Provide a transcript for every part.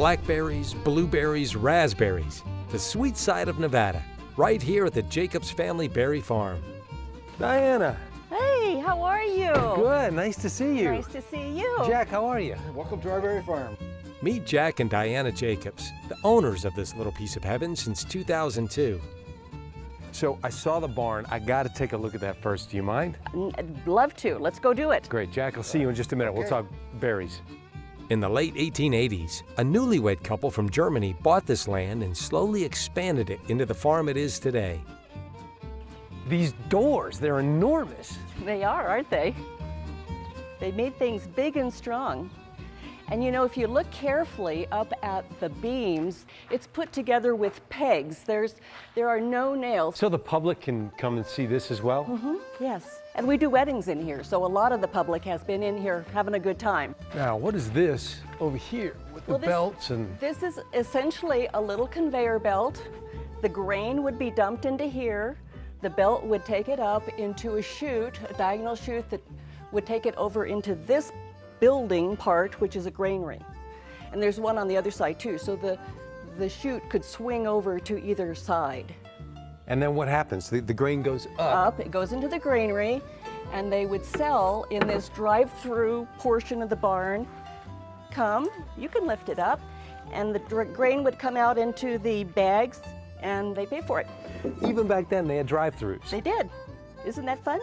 blackberries, blueberries, raspberries, the sweet side of Nevada, right here at the Jacobs Family Berry Farm. Diana. Hey, how are you? Good, nice to see you. Nice to see you. Jack, how are you? Welcome to our berry farm. Meet Jack and Diana Jacobs, the owners of this little piece of heaven since 2002. So I saw the barn. I got to take a look at that first. Do you mind? I'd love to. Let's go do it. Great, Jack. I'll see you in just a minute. Okay. We'll talk berries. In the late 1880s, a newlywed couple from Germany bought this land and slowly expanded it into the farm it is today. These doors, they're enormous. They are, aren't they? They made things big and strong. And you know, if you look carefully up at the beams, it's put together with pegs. There are no nails. So the public can come and see this as well? Mm-hmm. Yes. And we do weddings in here, so a lot of the public has been in here having a good time. Now, what is this over here with the belts and... This is essentially a little conveyor belt. The grain would be dumped into here. The belt would take it up into a chute, a diagonal chute that would take it over into this building part, which is a granary. And there's one on the other side too, so the chute could swing over to either side. And then what happens? The grain goes up? It goes into the granary, and they would sell in this drive-through portion of the barn. Come, you can lift it up, and the grain would come out into the bags, and they pay for it. Even back then, they had drive-throughs. They did. Isn't that fun?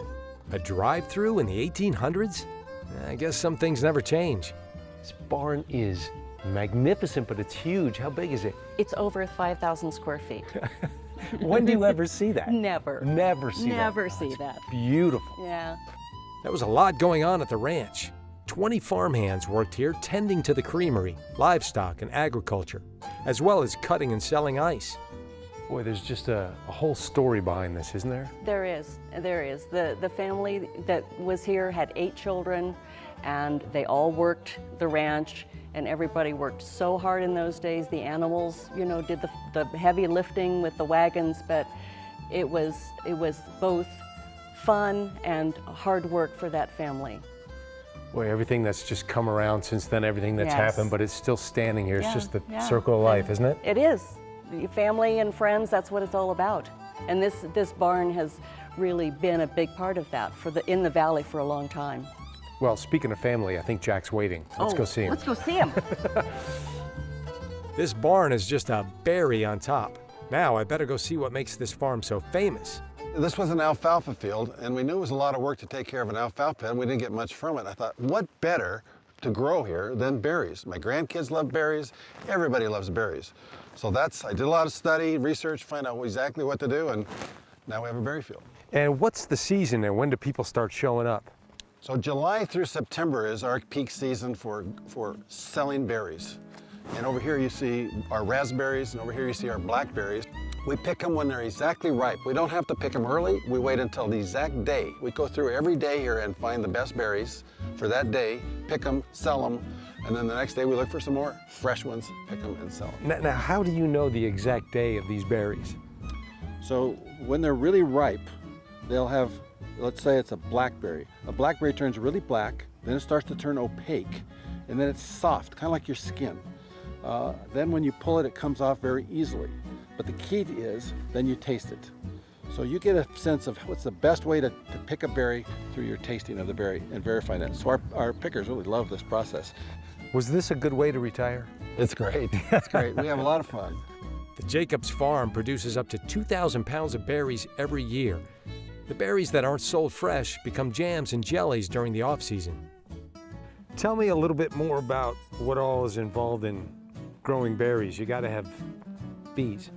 A drive-through in the 1800s? I guess some things never change. This barn is magnificent, but it's huge. How big is it? It's over 5,000 square feet. When do you ever see that? Never. Never see that. Never see that. Beautiful. Yeah. There was a lot going on at the ranch. 20 farmhands worked here tending to the creamery, livestock, and agriculture, as well as cutting and selling ice. Boy, there's just a whole story behind this, isn't there? There is. There is. The family that was here had 8 children, and they all worked the ranch, and everybody worked so hard in those days. The animals, you know, did the heavy lifting with the wagons, but it was both fun and hard work for that family. Boy, everything that's just come around since then, everything that's Yes. happened, but it's still standing here. Yeah, It's just the yeah. circle of life, isn't it? It is. Family and friends, that's what it's all about. And this barn has really been a big part of that in the valley for a long time. Well, speaking of family, I think Jack's waiting. Let's go see him. Let's go see him. This barn is just a berry on top. Now I better go see what makes this farm so famous. This was an alfalfa field, and we knew it was a lot of work to take care of an alfalfa, and we didn't get much from it. I thought, what better to grow here than berries? My grandkids love berries. Everybody loves berries. So I did a lot of study, research, find out exactly what to do, and now we have a berry field. And what's the season and when do people start showing up? So July through September is our peak season for selling berries. And over here you see our raspberries, and over here you see our blackberries. We pick them when they're exactly ripe. We don't have to pick them early. We wait until the exact day. We go through every day here and find the best berries for that day, pick them, sell them, and then the next day we look for some more fresh ones, pick them and sell them. Now, how do you know the exact day of these berries? So when they're really ripe, they'll have, let's say it's a blackberry. A blackberry turns really black, then it starts to turn opaque, and then it's soft, kind of like your skin. Then when you pull it, it comes off very easily. But the key is, then you taste it. So you get a sense of what's the best way to pick a berry through your tasting of the berry and verify that. So our pickers really love this process. Was this a good way to retire? It's great. It's great. We have a lot of fun. The Jacobs farm produces up to 2,000 pounds of berries every year. The berries that aren't sold fresh become jams and jellies during the off-season. Tell me a little bit more about what all is involved in growing berries. You got to have bees.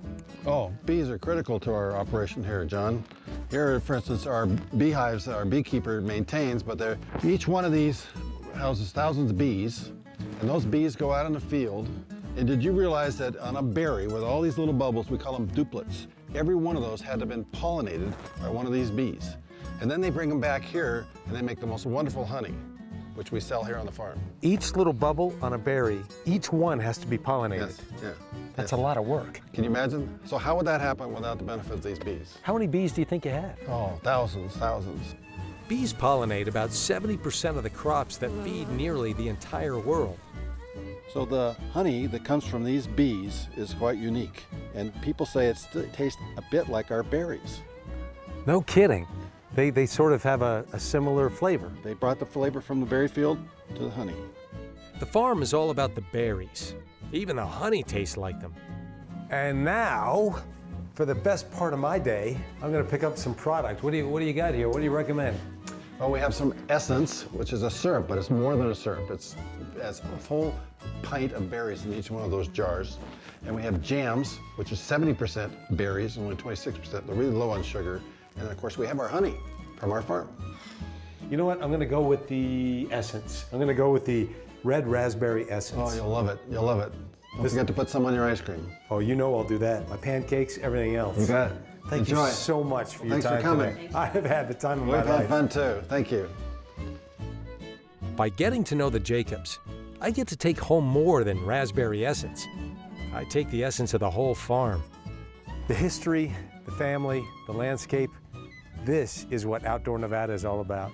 Oh, bees are critical to our operation here, John. Here, for instance, are beehives that our beekeeper maintains, but each one of these houses thousands of bees, and those bees go out in the field. And did you realize that on a berry with all these little bubbles, we call them duplets, every one of those had to have been pollinated by one of these bees. And then they bring them back here and they make the most wonderful honey, which we sell here on the farm. Each little bubble on a berry, each one has to be pollinated. Yes, yeah. That's a lot of work. Can you imagine? So how would that happen without the benefit of these bees? How many bees do you think you have? Oh, thousands, thousands. Bees pollinate about 70% of the crops that feed nearly the entire world. So the honey that comes from these bees is quite unique, and people say it tastes a bit like our berries. No kidding. They sort of have a similar flavor. They brought the flavor from the berry field to the honey. The farm is all about the berries. Even the honey tastes like them. And now, for the best part of my day, I'm gonna pick up some product. What do you got here? What do you recommend? Well, we have some essence, which is a syrup, but it's more than a syrup. It's a full pint of berries in each one of those jars. And we have jams, which is 70% berries and only 26%. They're really low on sugar. And then, of course, we have our honey from our farm. You know what? I'm gonna go with the essence. I'm gonna go with the red raspberry essence. Oh, you'll love it. You'll love it. Don't forget to put some on your ice cream. Oh, you know I'll do that. My pancakes, everything else. You bet. Thank Enjoy. you so much for your Thanks for time coming. today. I have had the time of my We've life. had fun too. Thank you. By getting to know the Jacobs, I get to take home more than raspberry essence. I take the essence of the whole farm. The history, the family, the landscape, this is what Outdoor Nevada is all about.